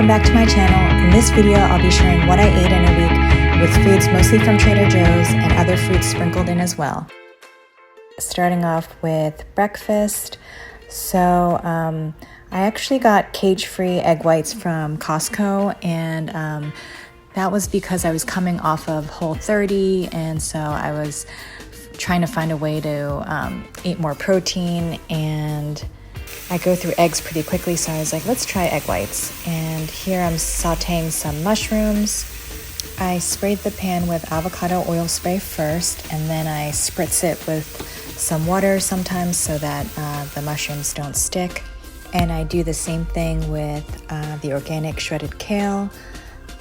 welcome back to my channel. In this video, I'll be sharing what I ate in a week with foods mostly from Trader Joe's and other foods sprinkled in as well. Starting off with breakfast. So I actually got cage-free egg whites from Costco, and that was because I was coming off of Whole30, and so I was trying to find a way to eat more protein, and I go through eggs pretty quickly, so I was like, let's try egg whites. And here I'm sauteing some mushrooms. I sprayed the pan with avocado oil spray first, and then I spritz it with some water sometimes so that the mushrooms don't stick. And I do the same thing with the organic shredded kale.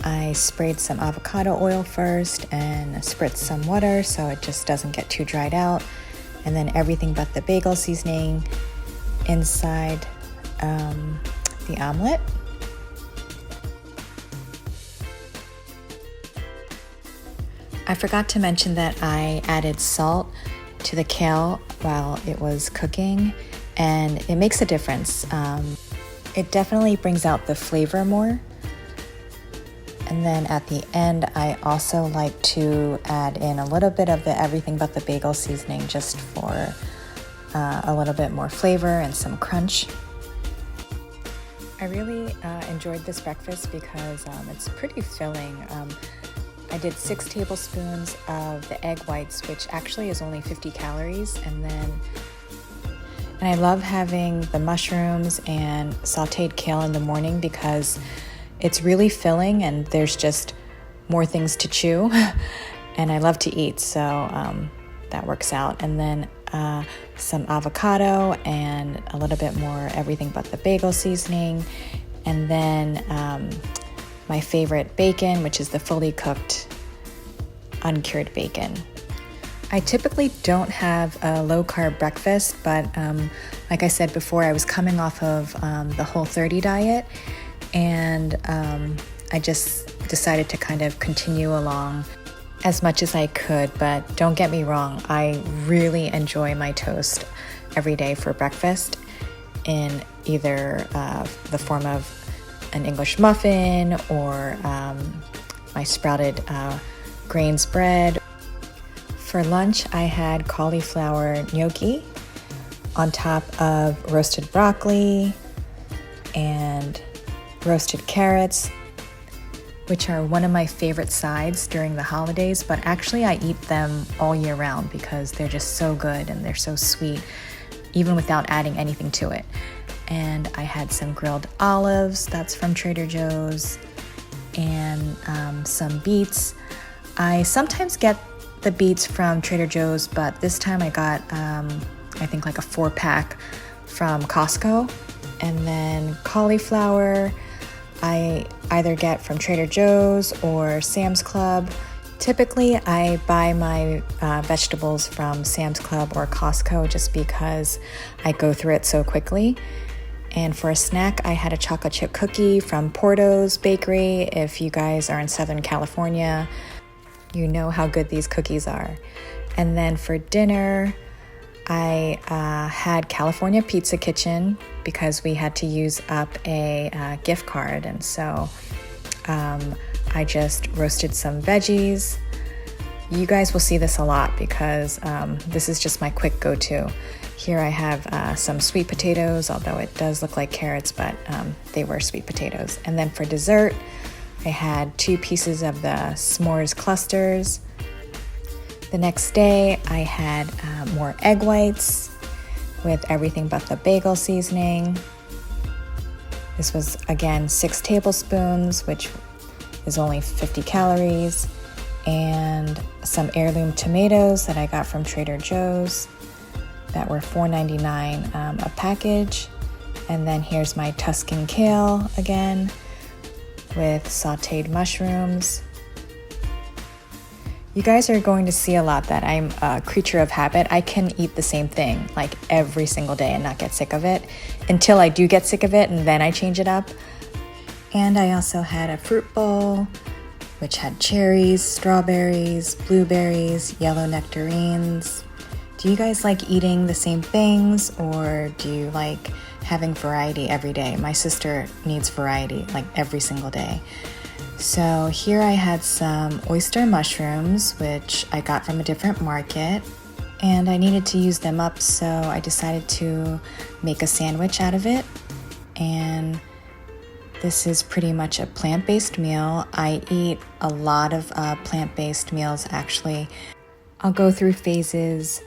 I sprayed some avocado oil first and spritzed some water so it just doesn't get too dried out. And then everything but the bagel seasoning inside the omelet. I forgot to mention that I added salt to the kale while it was cooking, and it makes a difference. It definitely brings out the flavor more. And then at the end, I also like to add in a little bit of the everything but the bagel seasoning just for a little bit more flavor and some crunch. I really enjoyed this breakfast because it's pretty filling. I did 6 tablespoons of the egg whites, which actually is only 50 calories. And I love having the mushrooms and sauteed kale in the morning because it's really filling and there's just more things to chew. And I love to eat, so that works out. And then some avocado and a little bit more everything but the bagel seasoning. And then my favorite bacon, which is the fully cooked uncured bacon. I typically don't have a low-carb breakfast, but like I said before, I was coming off of the Whole30 diet, and I just decided to kind of continue along as much as I could. But don't get me wrong, I really enjoy my toast every day for breakfast in either the form of an English muffin or my sprouted grains bread. For lunch, I had cauliflower gnocchi on top of roasted broccoli and roasted carrots, which are one of my favorite sides during the holidays, but actually I eat them all year round because they're just so good and they're so sweet, even without adding anything to it. And I had some grilled olives, that's from Trader Joe's, and some beets. I sometimes get the beets from Trader Joe's, but this time I got, I think like a 4-pack from Costco. And then cauliflower, I either get from Trader Joe's or Sam's Club. Typically, I buy my vegetables from Sam's Club or Costco just because I go through it so quickly. And for a snack, I had a chocolate chip cookie from Porto's Bakery. If you guys are in Southern California, you know how good these cookies are. And then for dinner, I had California Pizza Kitchen because we had to use up a gift card. And so I just roasted some veggies. You guys will see this a lot because this is just my quick go-to. Here I have some sweet potatoes, although it does look like carrots, but they were sweet potatoes. And then for dessert, I had 2 pieces of the s'mores clusters. The next day, I had more egg whites with everything but the bagel seasoning. This was, again, 6 tablespoons, which is only 50 calories, and some heirloom tomatoes that I got from Trader Joe's that were $4.99 a package. And then here's my Tuscan kale again with sauteed mushrooms. You guys are going to see a lot that I'm a creature of habit. I can eat the same thing like every single day and not get sick of it until I do get sick of it, and then I change it up. And I also had a fruit bowl, which had cherries, strawberries, blueberries, yellow nectarines, Do you guys like eating the same things, or do you like having variety every day? My sister needs variety like every single day. So here I had some oyster mushrooms, which I got from a different market, and I needed to use them up, so I decided to make a sandwich out of it. And this is pretty much a plant-based meal. I eat a lot of plant-based meals, actually. I'll go through phases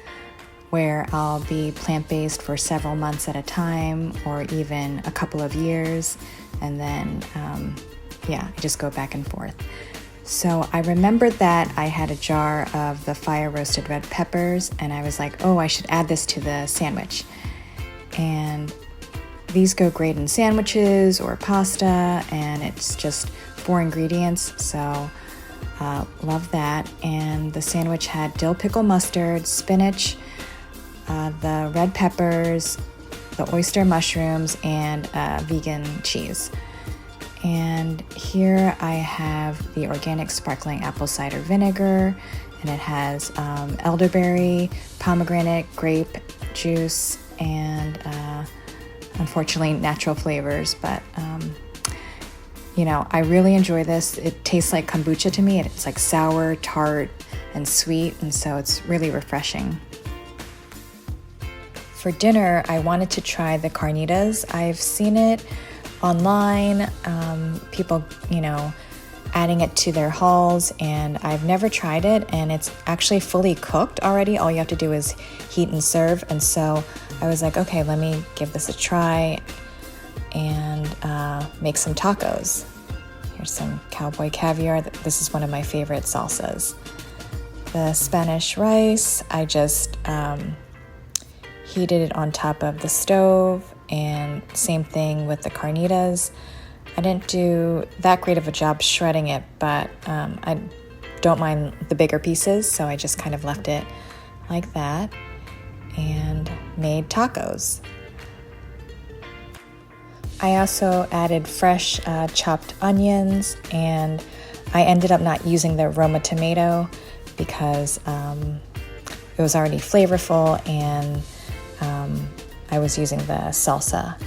where I'll be plant-based for several months at a time, or even a couple of years, and then I just go back and forth. So I remembered that I had a jar of the fire roasted red peppers, and I was like, oh, I should add this to the sandwich. And these go great in sandwiches or pasta, and it's just 4 ingredients, so love that. And the sandwich had dill pickle mustard, spinach, the red peppers, the oyster mushrooms, and vegan cheese. And here I have the organic sparkling apple cider vinegar, and it has elderberry, pomegranate, grape juice, and unfortunately natural flavors. But I really enjoy this. It tastes like kombucha to me. It's like sour, tart, and sweet, and so it's really refreshing. For dinner, I wanted to try the carnitas. I've seen it online, people, adding it to their hulls, and I've never tried it, and it's actually fully cooked already. All you have to do is heat and serve, and so I was like, okay, let me give this a try and make some tacos. Here's some cowboy caviar. This is one of my favorite salsas. The Spanish rice, I just heated it on top of the stove, and same thing with the carnitas. I didn't do that great of a job shredding it, but I don't mind the bigger pieces, so I just kind of left it like that and made tacos. I also added fresh chopped onions, and I ended up not using the Roma tomato because it was already flavorful, and I was using the salsa.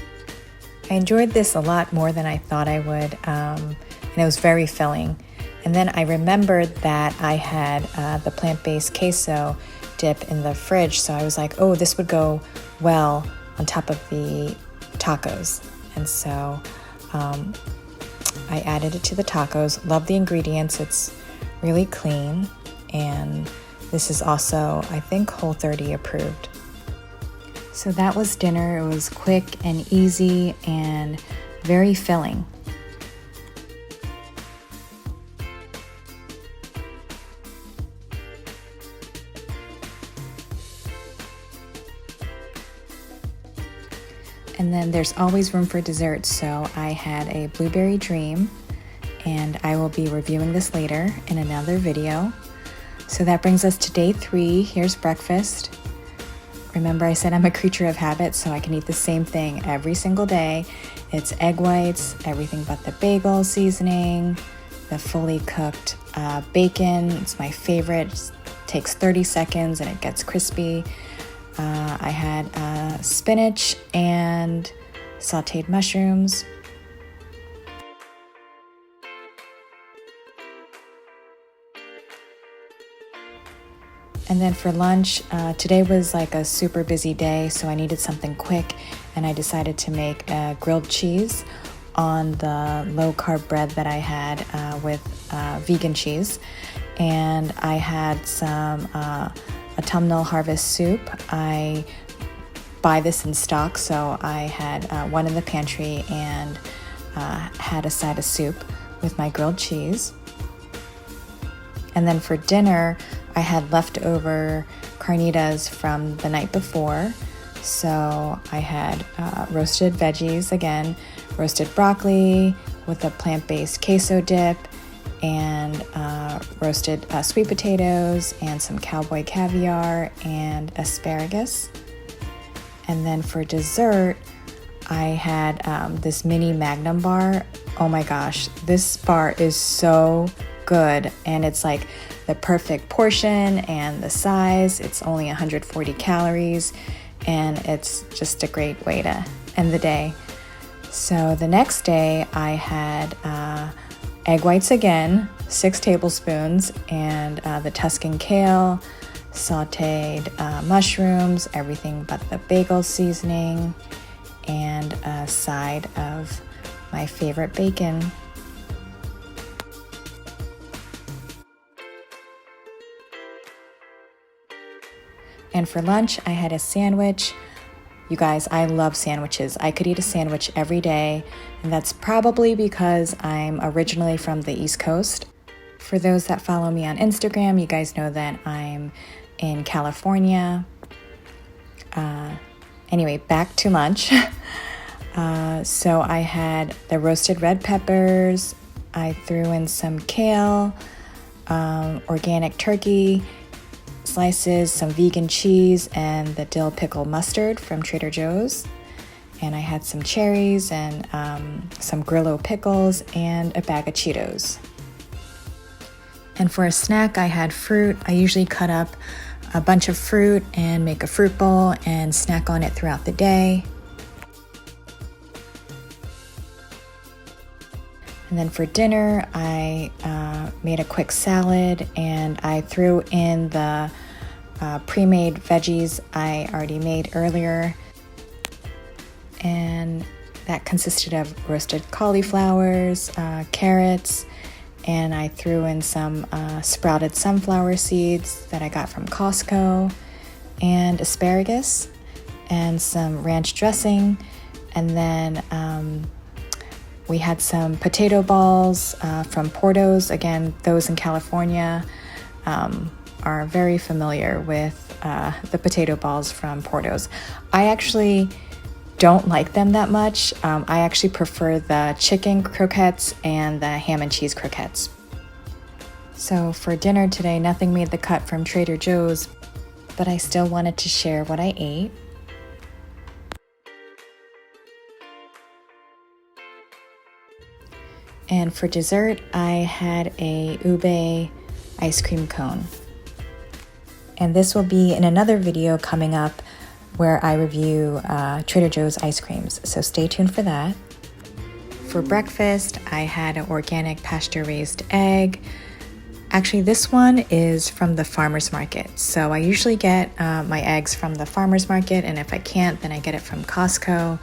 I enjoyed this a lot more than I thought I would, and it was very filling. And then I remembered that I had the plant-based queso dip in the fridge, so I was like, oh, this would go well on top of the tacos. And so I added it to the tacos. Love the ingredients. It's really clean, and this is also, I think, Whole30 approved. So that was dinner. It was quick and easy and very filling. And then there's always room for dessert, so I had a blueberry dream, and I will be reviewing this later in another video. So that brings us to day 3. Here's breakfast. Remember, I said I'm a creature of habit, so I can eat the same thing every single day. It's egg whites, everything but the bagel seasoning, the fully cooked bacon. It's my favorite. It takes 30 seconds and it gets crispy. I had spinach and sauteed mushrooms. And then for lunch, today was like a super busy day, so I needed something quick, and I decided to make grilled cheese on the low-carb bread that I had with vegan cheese. And I had some autumnal harvest soup. I buy this in stock, so I had one in the pantry and had a side of soup with my grilled cheese. And then for dinner, I had leftover carnitas from the night before. So I had roasted veggies again, roasted broccoli with a plant-based queso dip, and roasted sweet potatoes and some cowboy caviar and asparagus. And then for dessert, I had this mini Magnum bar. Oh my gosh, this bar is so good, and it's like the perfect portion and the size. It's only 140 calories, and it's just a great way to end the day. So the next day I had egg whites again, 6 tablespoons, and the Tuscan kale, sauteed mushrooms, everything but the bagel seasoning, and a side of my favorite bacon. And for lunch, I had a sandwich. You guys, I love sandwiches. I could eat a sandwich every day, and that's probably because I'm originally from the East Coast. For those that follow me on Instagram, you guys know that I'm in California. Anyway, back to lunch. So I had the roasted red peppers. I threw in some kale, organic turkey slices, some vegan cheese, and the dill pickle mustard from Trader Joe's. And I had some cherries and some Grillo pickles and a bag of Cheetos. And for a snack, I had fruit. I usually cut up a bunch of fruit and make a fruit bowl and snack on it throughout the day. And then for dinner, I made a quick salad, and I threw in the pre-made veggies I already made earlier. And that consisted of roasted cauliflowers, carrots, and I threw in some sprouted sunflower seeds that I got from Costco, and asparagus, and some ranch dressing. And then we had some potato balls from Porto's. Again, those in California are very familiar with the potato balls from Porto's. I actually don't like them that much. I actually prefer the chicken croquettes and the ham and cheese croquettes. So for dinner today, nothing made the cut from Trader Joe's, but I still wanted to share what I ate. And for dessert, I had a ube ice cream cone. And this will be in another video coming up where I review Trader Joe's ice creams, so stay tuned for that. For breakfast, I had an organic pasture-raised egg. Actually, this one is from the farmer's market. So I usually get my eggs from the farmer's market, and if I can't, then I get it from Costco,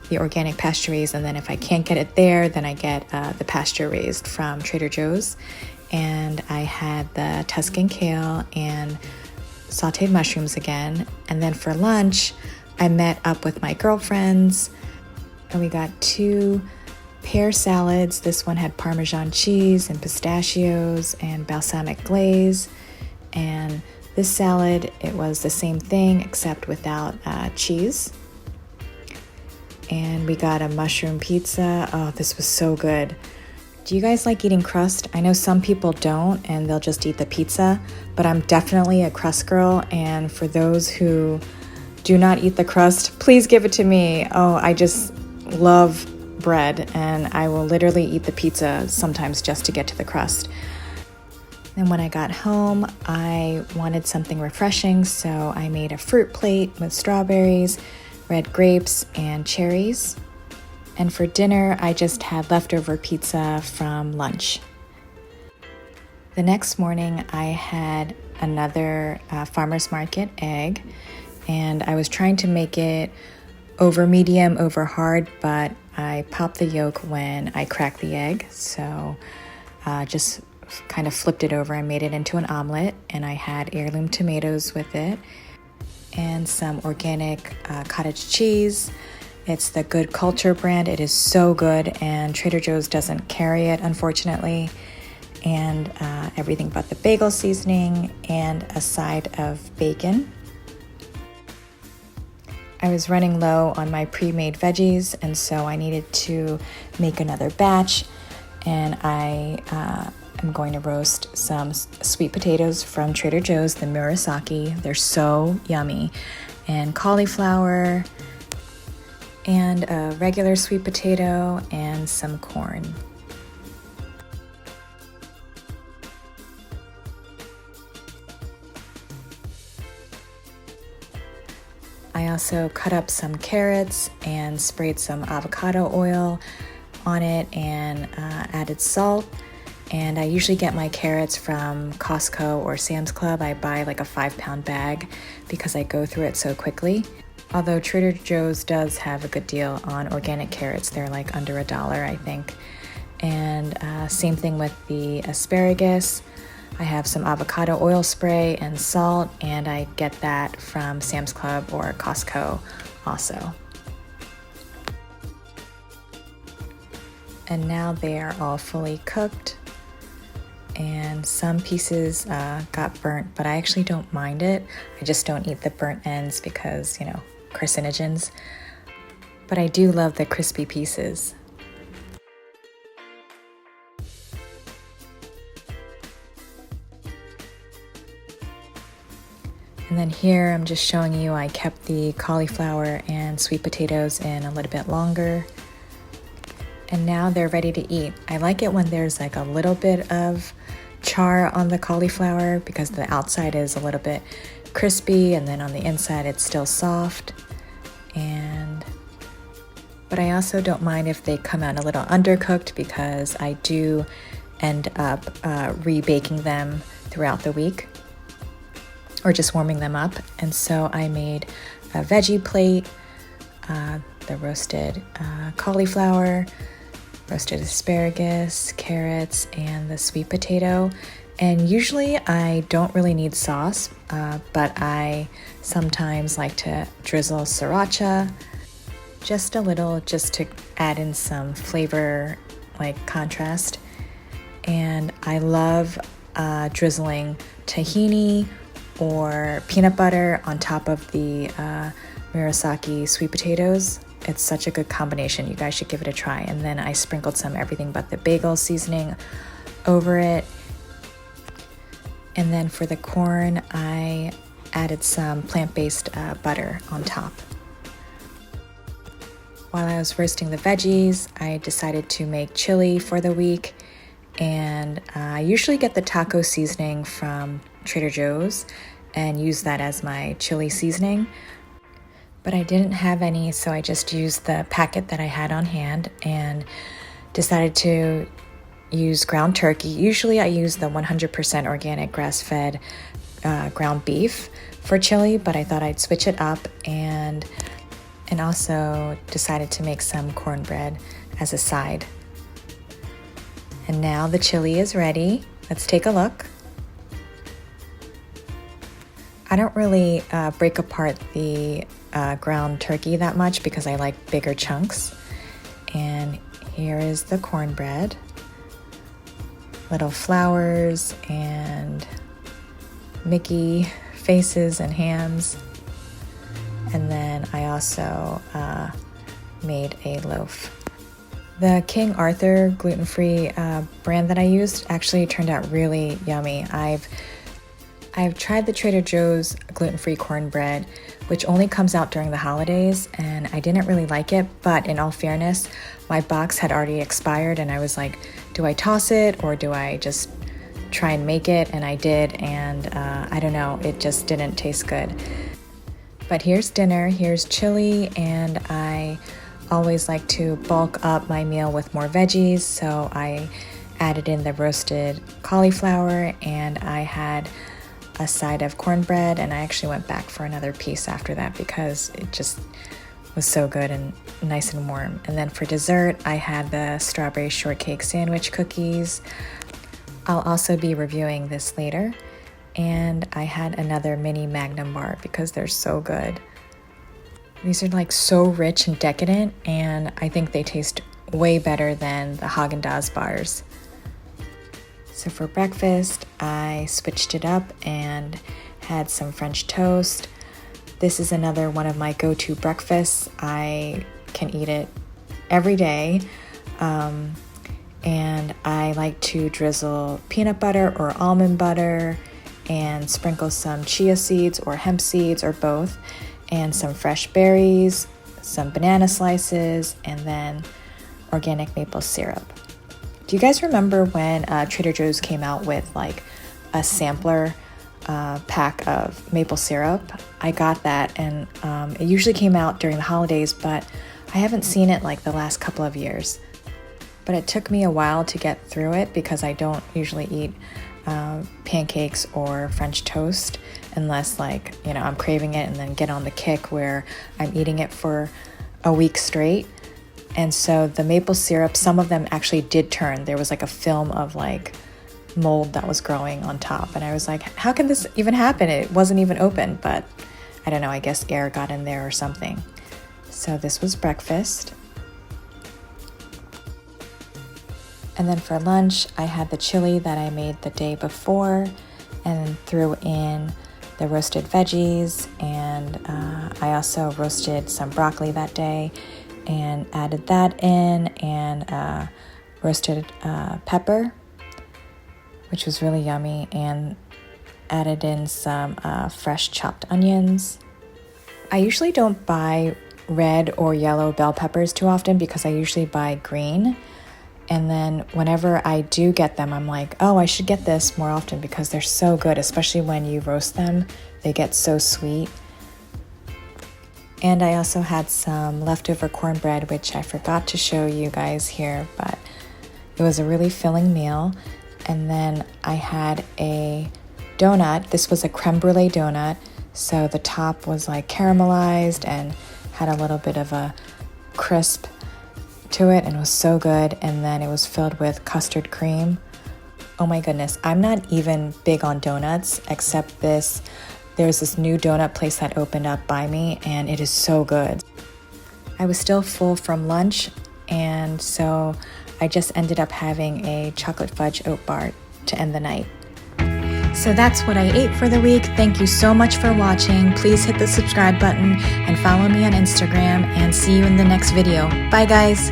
the organic pasture-raised, and then if I can't get it there, then I get the pasture-raised from Trader Joe's. And I had the Tuscan kale and sauteed mushrooms again. And then for lunch, I met up with my girlfriends, and we got 2 pear salads. This one had Parmesan cheese and pistachios and balsamic glaze. And this salad, it was the same thing except without cheese. And we got a mushroom pizza. Oh, this was so good. Do you guys like eating crust? I know some people don't, and they'll just eat the pizza, but I'm definitely a crust girl, and for those who do not eat the crust, please give it to me. Oh, I just love bread, and I will literally eat the pizza sometimes just to get to the crust. And when I got home, I wanted something refreshing, so I made a fruit plate with strawberries, red grapes, and cherries. And for dinner, I just had leftover pizza from lunch. The next morning, I had another farmer's market egg, and I was trying to make it over medium, over hard, but I popped the yolk when I cracked the egg. So just kind of flipped it over and made it into an omelet, and I had heirloom tomatoes with it and some organic cottage cheese. It's the Good Culture brand. It is so good, and Trader Joe's doesn't carry it, unfortunately. And everything but the bagel seasoning and a side of bacon. I was running low on my pre-made veggies, and so I needed to make another batch. And I am going to roast some sweet potatoes from Trader Joe's, the Murasaki. They're so yummy. And cauliflower, and a regular sweet potato, and some corn. I also cut up some carrots and sprayed some avocado oil on it and added salt. And I usually get my carrots from Costco or Sam's Club. I buy like a 5-pound bag because I go through it so quickly. Although Trader Joe's does have a good deal on organic carrots. They're like under $1, I think. And same thing with the asparagus. I have some avocado oil spray and salt, and I get that from Sam's Club or Costco also. And now they are all fully cooked, and some pieces got burnt, but I actually don't mind it. I just don't eat the burnt ends because, you know, carcinogens. But I do love the crispy pieces. And then here I'm just showing you I kept the cauliflower and sweet potatoes in a little bit longer. And now they're ready to eat. I like it when there's like a little bit of char on the cauliflower because the outside is a little bit crispy and then on the inside it's still soft. But I also don't mind if they come out a little undercooked because I do end up re-baking them throughout the week or just warming them up. And so I made a veggie plate, the roasted cauliflower, roasted asparagus, carrots, and the sweet potato. And usually I don't really need sauce, but I sometimes like to drizzle sriracha, just a little, just to add in some flavor, like contrast. And I love drizzling tahini or peanut butter on top of the Murasaki sweet potatoes. It's such a good combination. You guys should give it a try. And then I sprinkled some everything but the bagel seasoning over it. And then for the corn, I added some plant-based butter on top. While I was roasting the veggies, I decided to make chili for the week. And I usually get the taco seasoning from Trader Joe's and use that as my chili seasoning. But I didn't have any, so I just used the packet that I had on hand and decided to use ground turkey. Usually I use the 100% organic grass-fed ground beef for chili, but I thought I'd switch it up and also decided to make some cornbread as a side. And now the chili is ready. Let's take a look. I don't really break apart the ground turkey that much because I like bigger chunks. And here is the cornbread. Little flowers and Mickey faces and hands. And then I also made a loaf. The King Arthur gluten-free brand that I used actually turned out really yummy. I've tried the Trader Joe's gluten-free cornbread, which only comes out during the holidays, and I didn't really like it, but in all fairness, my box had already expired, and I was like, do I toss it or do I just try and make it? And I did, and I don't know, it just didn't taste good. But here's dinner, here's chili, and I always like to bulk up my meal with more veggies, so I added in the roasted cauliflower, and I had a side of cornbread, and I actually went back for another piece after that because it just was so good and nice and warm. And then for dessert, I had the strawberry shortcake sandwich cookies. I'll also be reviewing this later. And I had another mini Magnum bar because they're so good. These are like so rich and decadent, and I think they taste way better than the Haagen-Dazs bars. So for breakfast, I switched it up and had some French toast. This is another one of my go-to breakfasts. I can eat it every day. And I like to drizzle peanut butter or almond butter and sprinkle some chia seeds or hemp seeds or both, and some fresh berries, some banana slices, and then organic maple syrup. Do you guys remember when Trader Joe's came out with like a sampler pack of maple syrup. I got that, and it usually came out during the holidays, but I haven't seen it like the last couple of years. But it took me a while to get through it because I don't usually eat pancakes or French toast unless, like, you know, I'm craving it and then get on the kick where I'm eating it for a week straight. And so the maple syrup, some of them actually did turn. There was like a film of like mold that was growing on top, and I was like, how can this even happen? It wasn't even open, but I don't know, I guess air got in there or something. So this was breakfast. And then for lunch, I had the chili that I made the day before and threw in the roasted veggies, and I also roasted some broccoli that day and added that in, and roasted pepper, which was really yummy, and added in some fresh chopped onions. I usually don't buy red or yellow bell peppers too often because I usually buy green. And then whenever I do get them, I'm like, oh, I should get this more often because they're so good, especially when you roast them. They get so sweet. And I also had some leftover cornbread, which I forgot to show you guys here, but it was a really filling meal. And then I had a donut. This was a creme brulee donut. So the top was like caramelized and had a little bit of a crisp to it, and it was so good. And then it was filled with custard cream. Oh my goodness, I'm not even big on donuts except this. There's this new donut place that opened up by me, and it is so good. I was still full from lunch, and so I just ended up having a chocolate fudge oat bar to end the night. So that's what I ate for the week. Thank you so much for watching. Please hit the subscribe button and follow me on Instagram, and see you in the next video. Bye guys.